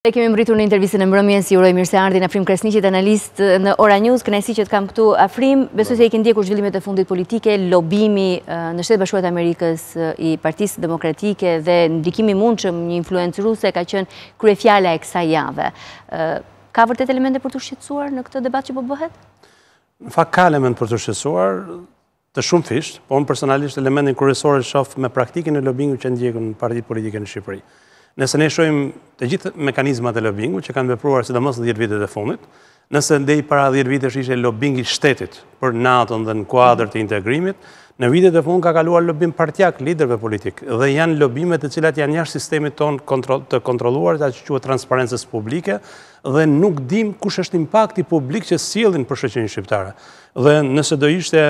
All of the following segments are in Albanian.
E kemi mbritur në intervistën e mbrëmjes, ju uroj mirëseardhjen Afrim Kresniqit, analist në Ora News. Kënaqësi që të kam këtu, Afrim. Besoj se e ke ndjekur zhvillimet e fundit politike, lobimi në Shtetet Bashkuara të Amerikës i Partisë Demokratike dhe ndikimi i mundshëm një influencë ruse ka qenë kryefjala e kësaj jave. Ka vërtet elemente për të shqetësuar në këtë debat që po bëhet? Në fakt ka element për të shqetësuar të shumë fisht, po unë personalisht elementin kryesor e shoh me praktikën e lobingut që ndjekun partitë politike në Shqipëri. Nëse ne shohim të gjithë mekanizmat e lobingut që kanë vepruar sidomos në 10 vitet e fundit, nëse ndej para 10 vitesh ishte lobingi i shtetit për NATO-n dhe në kuadër të integrimit, në vitet e fundit ka kaluar lobim partijak liderëve politik dhe janë lobime të cilat janë jashtë sistemit ton të kontrolluar, që quhet transparencës publike, dhe nuk dim kush është impakti publik që sjellin për shoqërinë shqiptare. Dhe nëse do ishte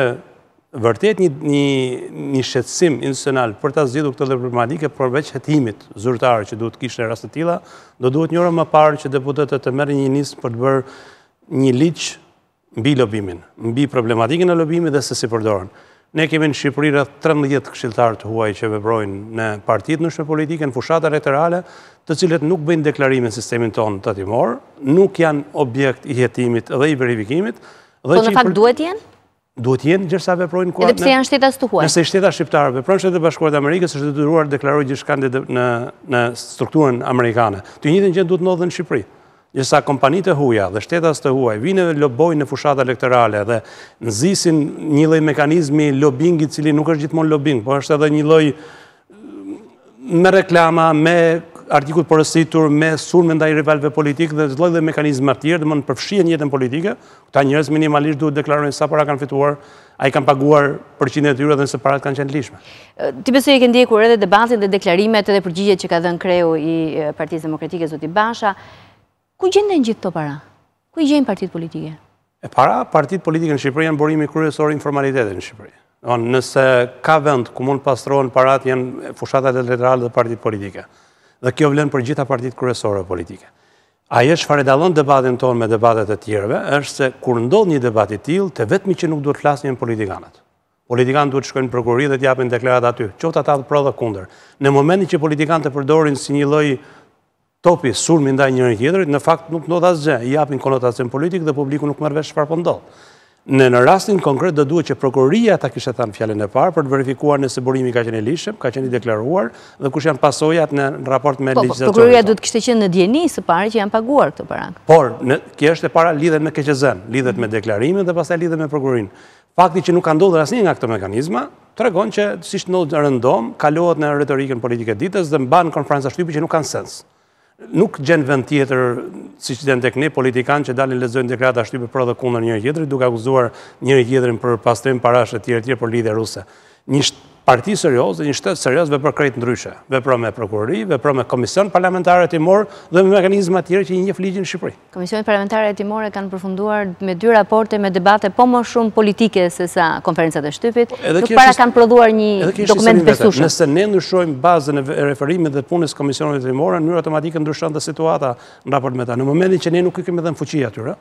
vërtet një shqetësim institucional për ta zgjidhur këtë problematike, përveç hetimit zyrtar që duhet kishte rast të tilla, do duhet një orë më parë që deputetët të merrin një nismë për të bërë një ligj mbi lobimin, mbi problematikën e lobimit dhe se si përdoren. Ne kemi në Shqipëri rreth 13 këshilltarë të huaj që veprojnë në partitë ndryshme politike, në fushata elektorale, të cilët nuk bëjnë deklarime në sistemin tonë tatimor, nuk janë objekt i hetimit dhe i verifikimit. Po në fakt duhet jenë? Duhet jenë gjithsa veprojnë edhe pse janë shteta të huaj. Nëse shteta shqiptare veprojnë Shtetet Bashkuara të Amerikës, është detyruar të deklarojë gjithçka në strukturën amerikane. Të njëjtën gjë duhet ndodhë në Shqipëri. Gjithsa kompanitë e huaja dhe shtetas të huaj vinë dhe lobojnë në fushata elektorale dhe nxisin një lloj mekanizmi lobingi i cili nuk është gjithmonë lobing, por është edhe një lloj me reklama, me artikull porositur, me sulme ndaj rivalëve politikë dhe çdo lloj mekanizma të tjerë, domthonë përfshihen jetën politike. Këta njerëz minimalisht duhet deklarojnë sa para kanë fituar, ai kanë paguar përqindjet e tyre dhe nëse parat kanë qenë lishme. Ti besoj e ke ndjekur edhe debatin dhe deklarimet edhe përgjigjet që ka dhënë kreu i Partisë Demokratike zoti Basha. Ku gjenden gjithë këto para? Ku i gjejnë partitë politike? E para, partitë politike në Shqipëri janë burimi kryesor i informalitetit në Shqipëri. Nëse ka vend ku mund pastrohen parat, janë fushatat elektorale dhe partitë politike. Dhe kjo vlen për gjitha partitë kryesore politike. Ajo çfarë dallon debatin tonë me debatet e tjerëve është se kur ndodh një debat i tillë, të vetmi që nuk duhet flasin janë politikanët. Politikanët duhet shkojnë në prokurori dhe të japin deklaratë aty, qoftë ata pro dhe kundër. Në momentin që politikanët e përdorin si një lloj topi sulmi ndaj njëri tjetrit, në fakt nuk ndodh asgjë, i japin konotacion politik dhe publiku nuk merr vesh çfarë po ndodh. Në rastin konkret do duhet që prokuroria ta kishte thënë fjalën e parë për të verifikuar nëse burimi ka qenë i lishëm, ka qenë i deklaruar dhe kush janë pasojat në raport me legjislacionin. Prokuroria duhet kishte qenë në dieni së pari që janë paguar këto para. Por, kjo është e para lidhet me KQZ-n, lidhet me deklarimin dhe pastaj lidhet me prokurorinë. Fakti që nuk ka ndodhur asnjë nga këto mekanizma tregon që siç ndodh rëndom, kalohet në retorikën politike ditës dhe mban konferenca shtypi që nuk kanë sens. Nuk gjen vend tjetër, siç janë tek ne politikanë që dalin lexojnë deklarata shtype pro dhe kundër njëri tjetrit, duke akuzuar njëri tjetrin për pastrim parash e tjerë për lidhje ruse. Një parti serioze, një shtet serioz vepron krejt ndryshe. Vepron me prokurori, vepron me komision parlamentare timor dhe me mekanizma të tjerë që i njeh ligjin në Shqipëri. Komisionet parlamentare timore kanë përfunduar me 2 raporte me debate po më shumë politike se sa konferencat e shtypit. Nuk para kanë prodhuar një dokument besueshëm. Nëse ne ndryshojmë bazën e referimit dhe punës komisioneve timore, në mënyrë automatike ndryshon dhe situata në raport me ta. Në momentin që ne nuk i kemi dhënë fuqi atyre,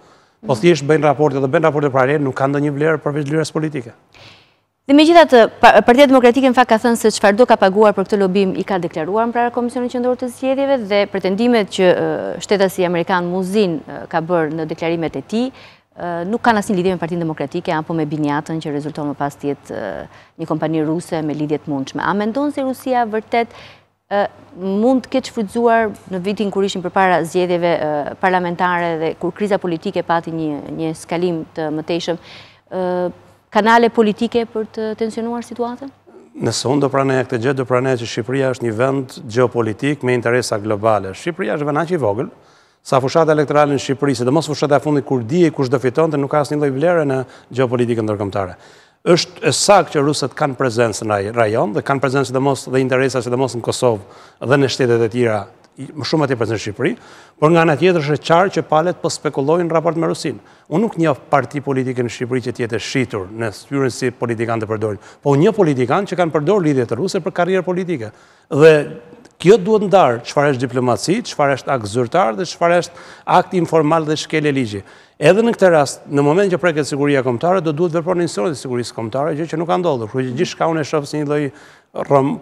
po thjesht bëjnë raporte dhe bëjnë raporte paralele, nuk kanë ndonjë vlerë përveç vlerës politike. Dhe megjithatë, Partia Demokratike në fakt ka thënë se çfarëdo ka paguar për këtë lobim i ka deklaruar në para Komisionit Qendror të Zgjedhjeve dhe pretendimet që shtetasi amerikan Muzin ka bërë në deklarimet e tij nuk kanë asnjë lidhje me Partinë Demokratike apo me Binjatën që rezulton më pas të jetë një kompani ruse me lidhje të mundshme. A mendon se Rusia vërtet mund të ketë shfrytzuar në vitin kur ishin përpara zgjedhjeve parlamentare dhe kur kriza politike pati një skalim të mëtejshëm kanale politike për të tensionuar situatën? Nëse unë do pranej këtë gjë, do pranej që Shqipëria është një vend geopolitik me interesa globale. Shqipëria është vend aq i vogël, sa fushata elektorale në Shqipëri, sidomos fushata e fundit kur dihej kush do fitonte, nuk ka asnjë lloj vlere në geopolitikën ndërkombëtare. Është e saktë që rusët kanë prezencë në rajon dhe kanë prezencë sidomos dhe interesa sidomos në Kosovë dhe në shtetet e tjera, më shumë atje prezent në Shqipëri, por nga ana tjetër është qartë që palët po spekulojnë në raport me Rusinë. Unë nuk njoh parti politike në Shqipëri që të jetë shitur në fytyrën si politikanë të përdorin, po një politikanë që kanë përdorur lidhjet ruse për karrierë politike. Dhe kjo duhet ndarë çfarë është diplomaci, çfarë është akt zyrtar dhe çfarë është akt informal dhe shkelje ligji. Edhe në këtë rast, në moment që preket siguria kombëtare, do duhet veprojnë institucionet e sigurisë kombëtare, gjë që nuk ka ndodhur. Kështu që gjithçka unë e shoh si një lloj,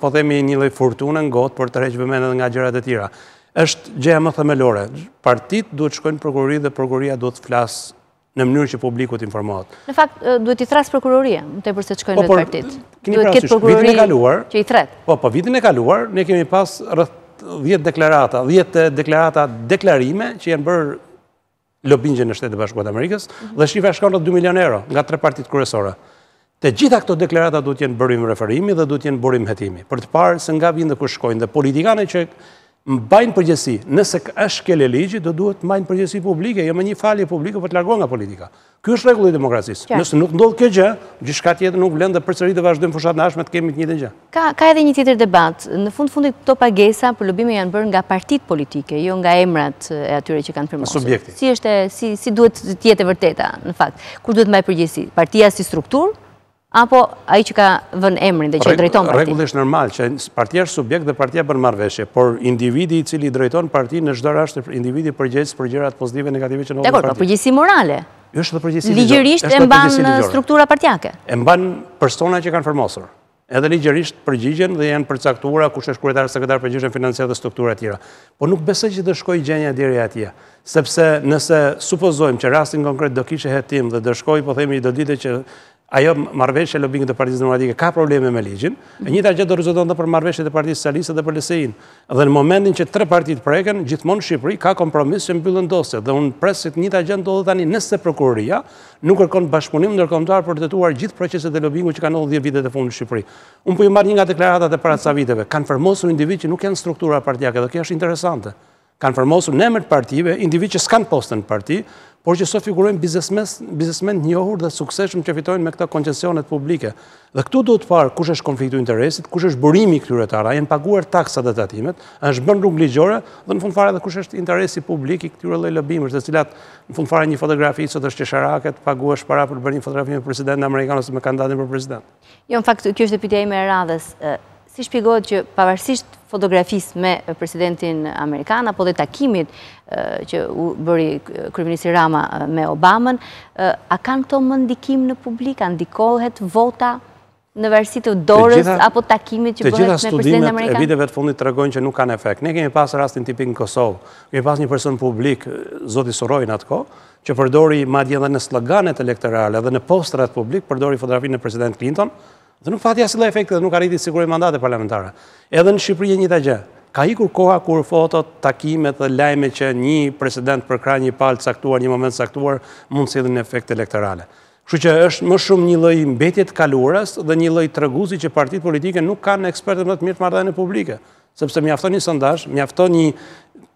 po themi një lloj fortune ngot për të rreqë vëmendje nga gjërat e tjera. është gjëja më themelore. Partitë duhet shkojnë në prokurori dhe prokuroria duhet të flasë në mënyrë që publiku të informohet. Në fakt, duhet i thrasë prokuroria, më tepër se të shkojnë në partitë. Duhet ketë prokurori që i thret. Po, vitin e kaluar, ne kemi pas rreth 10 deklarata deklarime që janë bërë lobingje në Shtetet e Bashkuara të Amerikës dhe shifra shkon rreth 2 milion euro nga 3 partitë kryesore. Të gjitha këto deklarata duhet jenë burim referimi dhe duhet jenë burim hetimi. Për të parë se nga vjen dhe ku shkojnë dhe politikanë që mbajnë përgjegjësi, nëse është kele ligji, do duhet mbajnë përgjegjësi publike, jo me një falje publike për të larguar nga politika. Ky është rregulli i demokracisë. Nëse nuk ndodh kjo gjë, gjithçka tjetër nuk vlen dhe përsëri të vazhdojmë fushat nashme të kemi të njëjtën gjë. Ka edhe një tjetër debat. Në fundit këto pagesa për lobime janë bërë nga partitë politike, jo nga emrat e atyre që kanë firmosur. Subjekti. Si duhet të jetë e vërteta, në fakt. Kur duhet mbaj përgjegjësi? Partia si strukturë? Apo ai që ka vënë emrin dhe që drejton partinë? Rregullisht normal që partia është subjekt dhe partia bën marrëveshje, por individi i cili drejton partinë në çdo rast individi përgjegjës për gjërat pozitive negative që ndodhin në parti. Dakor, përgjegjësi morale. Është përgjegjësi ligjërisht e mban struktura partijake. E mban persona që kanë firmosur. Edhe ligjërisht përgjigjen dhe janë përcaktuara kush është kryetar, sekretar, përgjigjen financiar dhe struktura të tjera. Po nuk besoj që do shkojë gjendja deri atje, sepse nëse supozojmë që rastin konkret do kishte hetim dhe do shkojë, po themi do ditë që ajo marrëveshje lobingit të Partisë Demokratike ka probleme me ligjin, e njëjta gjë do rezultonte për marrëveshjet e Partisë Socialiste dhe për LSI-n. Dhe në momentin që 3 partitë preken, gjithmonë në Shqipëri ka kompromis që mbyllen dosjet dhe unë pres se të njëjta gjë ndodhet tani nëse prokuroria nuk kërkon bashkëpunim ndërkombëtar për të tetuar gjithë proceset e lobingut që kanë ndodhur 10 vitet e fundit në Shqipëri. Unë po i marr një nga deklaratat e para ca viteve, kanë firmosur individ që nuk janë struktura partijake dhe kjo është interesante. Kanë firmosur në emër të partive, individ që s'kan postën në parti, por që sot figurojnë biznesmen të njohur dhe suksesshëm që fitojnë me këto koncesionet publike. Dhe këtu duhet të parë kush është konflikti i interesit, kush është burimi i këtyre tara, janë paguar taksat dhe tatimet, është bën rrugë ligjore dhe në fund fare edhe kush është interesi publik i këtyre lloj lobimesh, të cilat në fund fare një fotografi sot është qesharake të paguash para për të bërë një fotografi me presidentin amerikan ose me kandidatin për president. Jo, në fakt kjo është pyetja ime e radhës. Si shpjegohet që pavarësisht fotografisë me presidentin amerikan apo dhe takimit që bëri kryeministri Rama me Obamën, a kanë këto më ndikim në publik, a ndikohet vota në varësi të dorës apo takimit që bëhet me presidentin amerikan? Të gjitha studimet e viteve të fundit tregojnë që nuk kanë efekt. Ne kemi pas rastin tipik në Kosovë. Kemi pas një person publik, zoti Suroj në atë kohë, që përdori madje edhe në sloganet elektorale dhe në postrat publik përdori fotografinë e president Clinton. Dhe nuk fati asnjë efekt dhe nuk arriti të sigurojë mandate parlamentare. Edhe në Shqipëri e njëjta gjë. Ka ikur koha kur fotot, takimet dhe lajme që një president përkrah një palë caktuar, një moment caktuar, mund të sjellin efekt elektorale. Kështu që është më shumë një lloj mbetje të kaluarës dhe një lloj treguesi që partitë politike nuk kanë ekspertë më të mirë të marrëdhënie publike, sepse mjafton një sondazh, mjafton një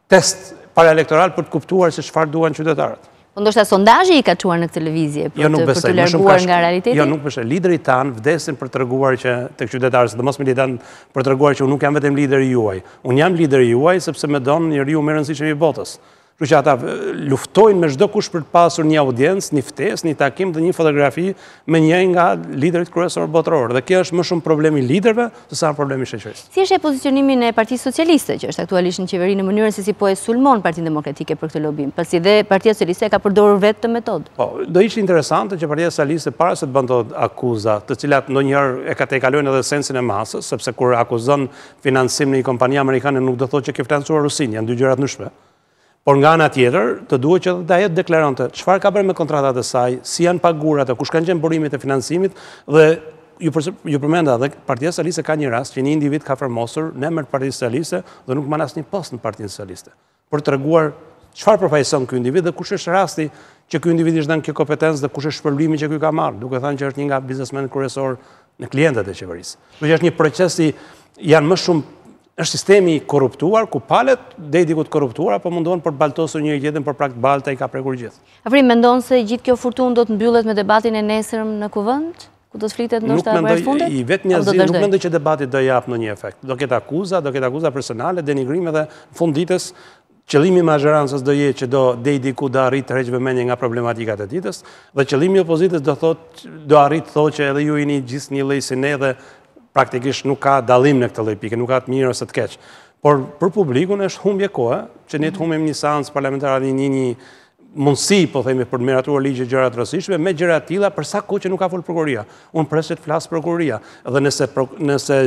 test paraelektoral për të kuptuar se çfarë duan qytetarët. Po ndoshta sondazhi i ka çuar në televizje për të larguar nga realiteti? Jo, nuk besoj. Liderit tanë vdesin për treguar që tek qytetarët, sidomos militant, për treguar që unë nuk jam vetëm lideri juaj. Unë jam lideri juaj sepse më don njeriu më i rëndësishëm i botës. Kështu që ata luftojnë me çdo kush për të pasur një audiencë, një ftesë, një takim dhe një fotografi me një nga liderit kryesor botror. Dhe kjo është më shumë problemi i liderëve sesa problemi i shoqërisë. Si është pozicionimin e Partisë Socialiste që është aktualisht në qeveri në mënyrën se si po e sulmon Partinë Demokratike për këtë lobim, pasi dhe Partia Socialiste ka përdorur vetë këtë metodë? Po, do ishte interesante që Partia Socialiste para se të bënte akuza, të cilat ndonjëherë e ka tejkalojnë edhe sensin e masës, sepse kur akuzon financim në një kompani amerikane nuk do thotë që ke financuar Rusin, janë dy gjëra të ndryshme. Por nga ana tjetër, të duhet që të ajo deklarante çfarë ka bërë me kontratat e saj, si janë paguar ato, kush kanë qenë burimet e financimit dhe ju përmenda dhe Partia Socialiste ka një rast që një individ ka firmosur në emër të Partisë Socialiste dhe nuk mban asnjë post në Partinë Socialiste. Për treguar çfarë përfaqëson ky individ dhe kush është rasti që ky individ ishte dhënë kjo kompetencë dhe kush është shpërblimi që ky ka marrë, duke thënë që është një nga biznesmenët kryesor në klientët e qeverisë. Kjo është një proces i janë më shumë është sistemi korruptuar, ku palet dedikut korruptuar, apo mundohen për baltosur njëri tjetrin për prakt balta i ka prekur gjithë. Afrim, mendon se gjithë kjo furtunë do të mbyllet me debatin e nesërm në Kuvend? Ku do të flitet ndoshta për fundet? I vetë njerëzit nuk mendoj që debati do jap ndonjë efekt. Do ketë akuza personale, denigrime dhe në fund ditës qëllimi i mazhorancës do jetë që do dej diku do arrit të heqë vëmendje nga problematikat e ditës dhe qëllimi i opozitës do arrit të thotë që edhe ju jeni gjithë një lloj si ne dhe praktikisht nuk ka dallim në këtë lloj pike, nuk ka të mirë ose të keq. Por për publikun është humbje kohe, që ne të humbim një seancë parlamentare, një mundësi, po themi, për të miratuar ligje gjëra të rëndësishme, me gjëra të tilla për sa kohë që nuk ka folur prokuroria. Unë pres që të flas prokuroria. Dhe nëse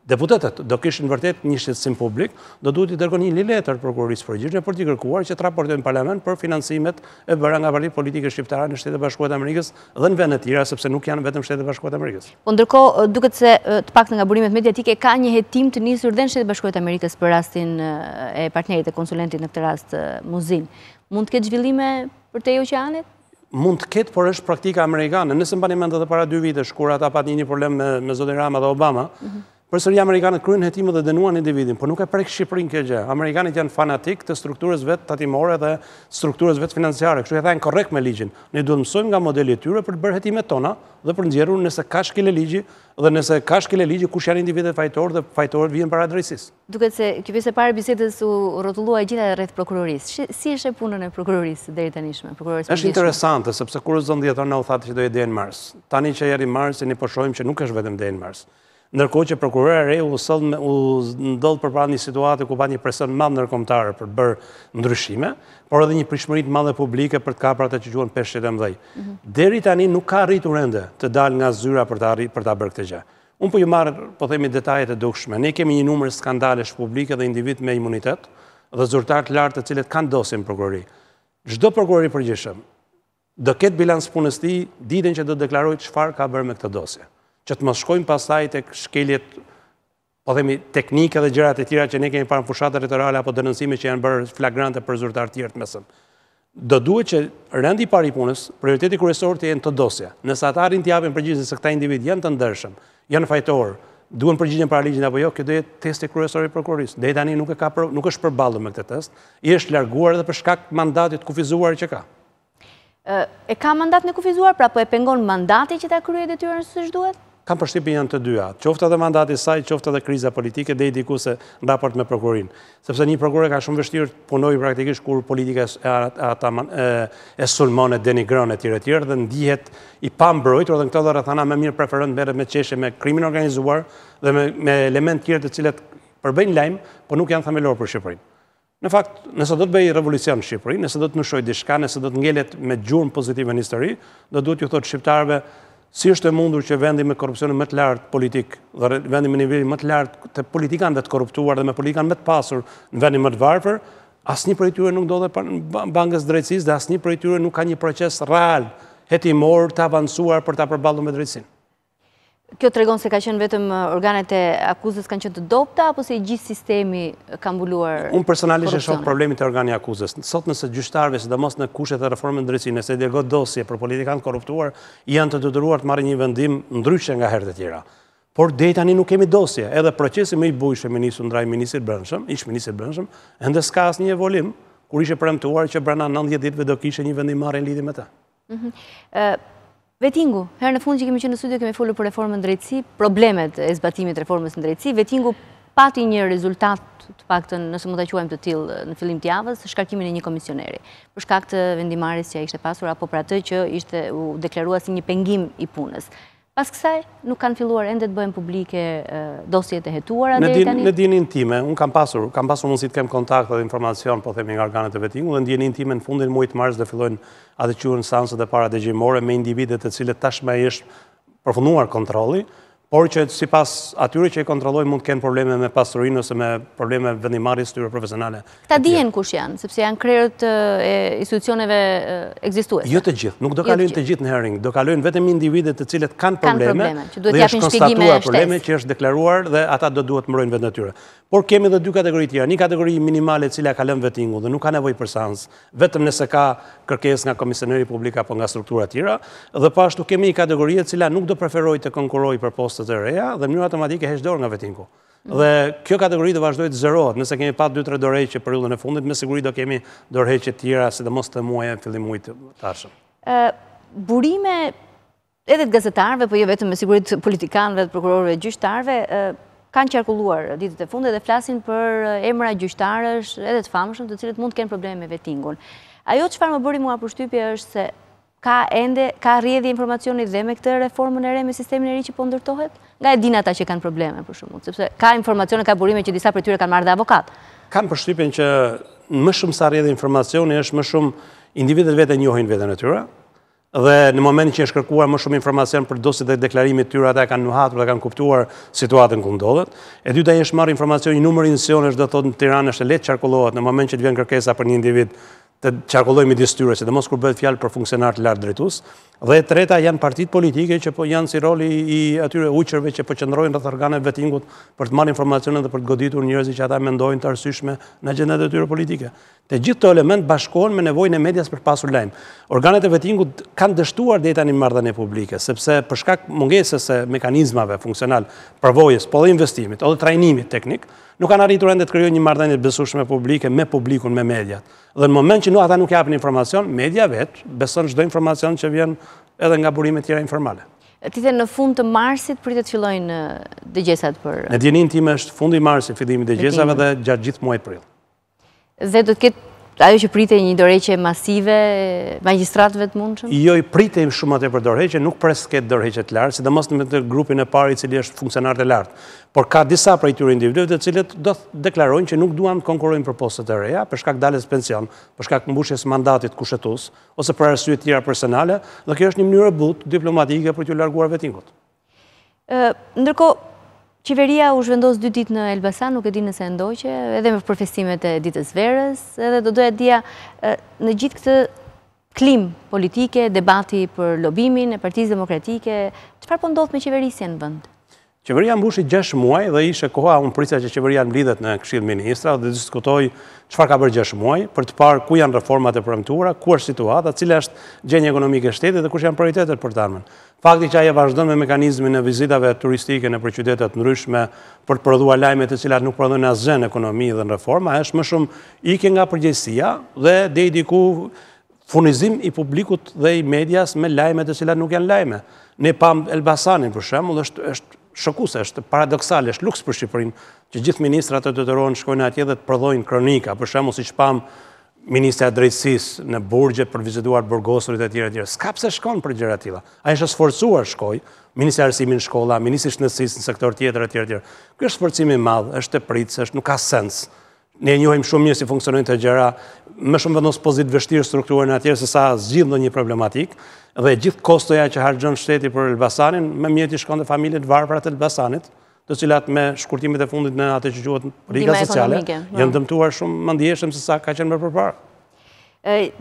deputetët do kishin vërtet një shqetësim publik, do duhet i dërgoni një letër prokurorisë përgjithshme për t'i kërkuar që të raportojnë në parlament për financimet e bëra nga partitë politike shqiptare në Shtetet e Bashkuara të Amerikës dhe në vende të tjera, sepse nuk janë vetëm Shtetet e Bashkuara të Amerikës. Po ndërkohë, duket se të paktën nga burimet mediatike ka një hetim të nisur dhe në Shtetet e Bashkuara të Amerikës për rastin e partnerit e konsulentit në këtë rast Muzin. Mund të ketë zhvillime për te oqeanit? Mund të ketë, por është praktika amerikane. Nëse mbani mend edhe para 2 vitesh, kur ata patën një problem me zotin Rama dhe Obama, përsëri amerikanët kryen hetime dhe dënuan individin, por nuk e prek Shqipërinë kjo gjë. Amerikanët janë fanatik të strukturës vetë tatimore dhe strukturës vetë financiare, kështu e thajnë korrekt me ligjin. Ne duhet mësojmë nga modeli i tyre për të bërë hetimet tona dhe për nxjerrur nëse ka shkile ligji dhe nëse ka shkile ligji kush janë individët fajtorë dhe fajtorët vijnë para drejtësisë. Duket se kjo pjesë e parë bisedës u rrotullua gjithë rreth prokurorisë. Si është punën e prokurorisë deri tanishme? Është interesante sepse kur zon dhjetëtor na u thatë që do jetë në Mars. Tani që erdhi Marsi ne po shohim që nuk është vetëm deri në Mars. Ndërkohë që prokurori e re u ndodh përpara një situate ku pa një presion madh ndërkombëtar për të bërë ndryshime, por edhe një prishmëri të madhe publike për të kapur ata që quhen peshqit e mëdhej. Deri tani nuk ka arritur ende të dalë nga zyra për ta bërë këtë gjë. Unë po ju marr, po themi, detajet e dukshme. Ne kemi një numër skandalesh publike dhe individ me imunitet dhe zyrtar të lartë të cilët kanë dosje në prokurori. Çdo prokuror i përgjithshëm do ketë bilans punës të tij ditën që do deklarojë çfarë ka bërë me këtë dosje, që të mos shkojmë pastaj tek shkeljet, po themi, teknike dhe gjërat e tjera që ne kemi parë në fushatat electorale apo denoncime që janë bërë flagrante për zyrtar të tjerë të mesëm. Do duhet që rendi i parë i punës, prioriteti kryesor të jenë të dosja. Nëse ata arrin të japin përgjigjen se këta individ janë të ndershëm, janë fajtor, duhen përgjigjen para ligjit apo jo, kjo do jetë testi kryesor i prokurorisë. Deri tani nuk është përballur me këtë test, i është larguar edhe për shkak të mandatit kufizuar që ka. E ka mandatin e kufizuar, pra po e pengon mandati që ta kryejë detyrën siç duhet? Kam përshtypjen janë të dyja, qoftë edhe mandati i saj, qoftë edhe kriza politike deri diku se në raport me prokurorin. Sepse një prokuror ka shumë vështirë të punojë praktikisht kur politika e sulmon, e denigron etj dhe ndihet i pambrojtur dhe këto do rrethana më mirë preferon merret me çështje me krimin organizuar dhe me elementë tjerë të cilët përbëjnë lajm, por nuk janë themelor për Shqipërinë. Në fakt, nëse do të bëj revolucion në Shqipëri, nëse do të nushoj diçka, nëse do të ngelet me gjurmë pozitive në histori, do duhet ju thotë shqiptarëve si është e mundur që vendi me korrupsionin më të lartë politik dhe vendi me nivelin më të lartë të politikanëve të korruptuar dhe me politikanë më të pasur në vendin më të varfër, asnjë prej tyre nuk ndodhet bankës drejtësisë dhe asnjë prej tyre nuk ka një proces real hetimor të avancuar për ta përballur me drejtësinë. Kjo tregon se ka qenë vetëm organet e akuzës kanë qenë të dobta apo se gjithë sistemi ka mbuluar? Unë personalisht e shoh problemin te organi i akuzës. Sot nëse gjyqtarëve, sidomos në kushtet e reformës drejtësisë, nëse dërgohet dosje për politikanë korruptuar, janë të detyruar të marrin një vendim ndryshe nga herët e tjera. Por deri tani nuk kemi dosje. Edhe procesi më i bujshëm i nisur ndaj ministrit brendshëm, ish ministrit brendshëm, ende s'ka asnjë evolim, kur ishte premtuar që brenda 90 ditëve do kishte një vendimmarrje në lidhje me të. Vetingu, herë në fund që kemi qenë në studio kemi folur për reformën në drejtësi, problemet e zbatimit të reformës në drejtësi. Vetingu pati një rezultat, të paktën nëse mund ta quajmë të tillë në fillim të javës, shkarkimin e një komisioneri. Për shkak të vendimarrjes që ishte pasur apo për atë që ishte u deklaruar si një pengim i punës. Pas kësaj nuk kanë filluar ende të bëhen publike dosjet e hetuara deri tani. Në dijenin time, unë kam pasur mundësi të kem kontakt dhe informacion, po themi, nga organet e Vetingu, dhe në dijenin time në fundin muajit mars dhe fillojnë atë quhen seansat e paradegjimore me individet të cilët tashmë është përfunduar kontrolli, por që sipas atyre që e kontrollojnë mund të kenë probleme me pasurinë ose me probleme vendimarrjes tyre profesionale. Ta dihen kush janë, sepse janë krerët e institucioneve ekzistuese. Jo të gjithë, nuk do kalojnë të gjithë në hearing, do kalojnë vetëm individet të cilët kanë probleme që duhet japin shpjegime shtesë. Probleme që është deklaruar dhe ata do duhet mbrojnë vetë natyrë. Por kemi edhe dy kategori tjera, një kategori minimale e cila ka lënë Vetingu dhe nuk ka nevojë për seans, vetëm nëse ka kërkesë nga komisioneri publik apo nga struktura tjera, dhe po ashtu kemi një kategori e cila nuk do preferojë të konkurrojë për postet e reja dhe në mënyrë automatike heq dorë nga Vetingu. Dhe kjo kategori do vazhdojë të zerohet, nëse kemi pa 2-3 dorëheqje periudhën e fundit, me siguri do kemi dorëheqje të tjera, sidomos të muajit fillim muajit të tashëm. Burime edhe të gazetarëve, po jo vetëm me siguri të politikanëve, të prokurorëve, gjyqtarëve, kanë qarkulluar ditët e fundit dhe flasin për emra gjyqtarësh edhe të famshëm, të cilët mund të kenë probleme me Vetingun. Ajo çfarë më bëri mua përshtypje është se ka rrjedhje informacioni dhe me këtë reformën e re me sistemin e ri që po ndërtohet? Nga e din ata që kanë probleme për shembull, sepse ka informacione, ka burime që disa prej tyre kanë marrë dhe avokat. Kam përshtypjen që më shumë sa rrjedhje informacioni është më shumë individët vetë njohin veten e tyre dhe në momentin që është kërkuar më shumë informacion për dosjet dhe deklarimit tyre, ata kanë nuhatur dhe kanë kuptuar situatën ku ndodhet. E dyta është marrë informacion, një numër institucionesh do thotë në Tiranë është lehtë qarkullohet në moment që të vjen kërkesa për një individ të qarkulloj midis tyre, sidomos kur bëhet fjalë për funksionar të lartë drejtues. Dhe e treta janë partitë politike që po janë si roli i atyre uqërve që po qëndrojnë rreth organeve vettingut për të marrë informacione dhe për të goditur njerëzit që ata mendojnë të arsyeshme në agjendat e tyre politike. Të gjithë këto element bashkohen me nevojën e medias për pasur lajm. Organet e vettingut kanë dështuar deri tani marrëdhënie publike, sepse për shkak mungesës së mekanizmave funksional, përvojës, po dhe investimit, ose trajnimit teknik, nuk kanë arritur ende të krijojnë një marrëdhënie të besueshme publike me publikun, me mediat. Dhe në moment që ata nuk japin informacion, media vetë beson çdo informacion që vjen edhe nga burime tjera informale. Ti the në fund të marsit pritet fillojnë dëgjesat për... Në djenin time është fundi i marsit, fillimi i dëgjesave dhe gjatë gjithë muajit prill. Dhe do të ketë ajo që pritej një dorëheqje masive magjistratëve të mundshëm? Jo, i pritej shumë atë për dorëheqje, nuk pres ketë dorëheqje të lartë, sidomos në të grupin e parë i cili është funksionar të lartë. Por ka disa prej tyre individëve të cilët do të deklarojnë që nuk duan të konkurrojnë për postet e reja, për shkak daljes pension, për shkak mbushjes mandatit kushtetues, ose për arsye të tjera personale, dhe kjo është një mënyrë e butë diplomatike për t'u larguar vettingut. Ndërkohë, qeveria u zhvendos 2 ditë në Elbasan, nuk e di nëse ndoqe, edhe me përfestimet e ditës verës, edhe do doja dija në gjithë këtë klim politike, debati për lobimin e Partisë Demokratike, çfarë po ndodh me qeverisjen në vend? Qeveria mbushi 6 muaj dhe ishte koha unë prisja që qeveria mblidhet në Këshill Ministra dhe diskutoj çfarë ka bërë 6 muaj për të parë ku janë reformat e premtuara, ku është situata, cila është gjendja ekonomike e shtetit dhe kush janë prioritetet për të ardhmen. Fakti që ajo vazhdon me mekanizmin e vizitave turistike në qytete të ndryshme për të prodhuar lajme të cilat nuk prodhojnë asgjë në ekonomi dhe në reforma, është më shumë ikje nga përgjegjësia dhe deri diku furnizim i publikut dhe i medias me lajme të cilat nuk janë lajme. Ne pam Elbasanin për shembull, është shokuese, është paradoksale, është luks për Shqipërinë që gjithë ministrat të detyrohen shkojnë atje dhe të prodhojnë kronika, për shembull siç pam Ministra e Drejtësisë në burgje për vizituar burgosurit e tjerë. S'ka pse shkon për gjëra të tilla. Ai është sforcuar shkoj, Ministri i Arsimit në shkolla, Ministri i Shëndetësisë në sektor tjetër etj. Ky është sforcim i madh, është e pritës, nuk ka sens. Ne njohim shumë mirë si funksionojnë të gjëra, më shumë vendos pozitë vështirë strukturën atje se sa zgjidh ndonjë problematik, dhe gjithë kostoja që harxhon shteti për Elbasanin, më mirë ti shkonte familjet varfra të Elbasanit, të cilat me shkurtimet e fundit në atë që quhet politika sociale, janë dëmtuar shumë më ndjeshëm se sa ka qenë më përpara.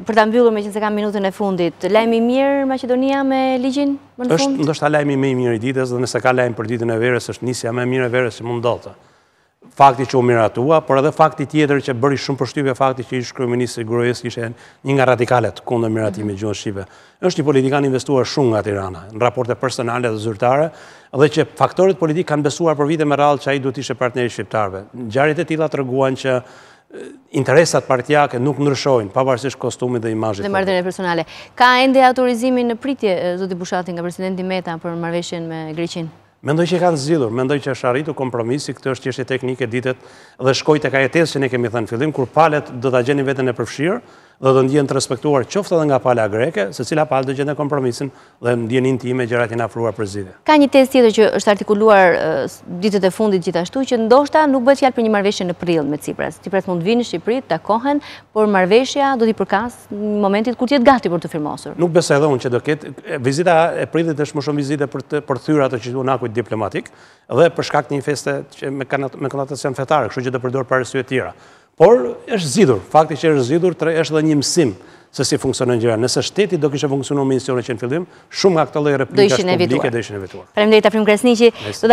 Për ta mbyllur meqense kam minutën e fundit, lajmi i mirë Maqedonia me ligjin më në fund? Është ndoshta lajmi më i mirë i ditës, dhe nëse ka lajm për ditën e verës, është nisja më e mirë e verës që mund ndodhte. Fakti që u miratua, por edhe fakti tjetër që bëri shumë përshtypje, fakti që ish kryeministri Gruevski ishte një nga radikalet kundër miratimit gjuhës shqipe. Është një politikan investuar shumë nga Tirana, në raporte personale dhe zyrtare, dhe që faktorët politik kanë besuar për vite me radhë që ai duhet ishte partneri shqiptarëve. Ngjarjet e tilla treguan që interesat partijake nuk ndryshojnë, pavarësisht kostumit dhe imazhit. Dhe marrëdhënie personale. Ka ende autorizimin në pritje zoti Bushati nga presidenti Meta për marrëveshjen me Greqinë? Mendoj që kanë zgjidhur, mendoj që është arritur kompromisi, këtë është çështje teknike ditet dhe shkoj tek ajo tezë që ne kemi thënë fillim, kur palët do ta gjeni veten e përfshirë dhe do ndjen të respektuar qoftë edhe nga pala greke, secila palë do gjende kompromisin dhe ndjen intime gjërat janë afruar prezident. Ka një tezë tjetër që është artikuluar ditët e fundit gjithashtu që ndoshta nuk bëhet fjalë për një marrëveshje në prill me Cipras. Cipras mund të vinë në Shqipëri, të takohen, por marrëveshja do t'i përkas në momentin kur të jetë gati për të firmosur. Nuk besoj edhe unë që do ketë vizita e prillit është më shumë vizite për thyer ato që quhen akut diplomatik dhe për shkak të një feste që me konotacion fetar, kështu që do përdor për arsye të tjera. Por është zgjidhur, fakti që është zgjidhur është edhe një mësim se si funksionojnë gjërat. Nëse shteti do kishte funksionuar me institucione që në fillim, shumë nga këto lloj replikash publike do ishin evituar. Faleminderit Afrim Krasniqi.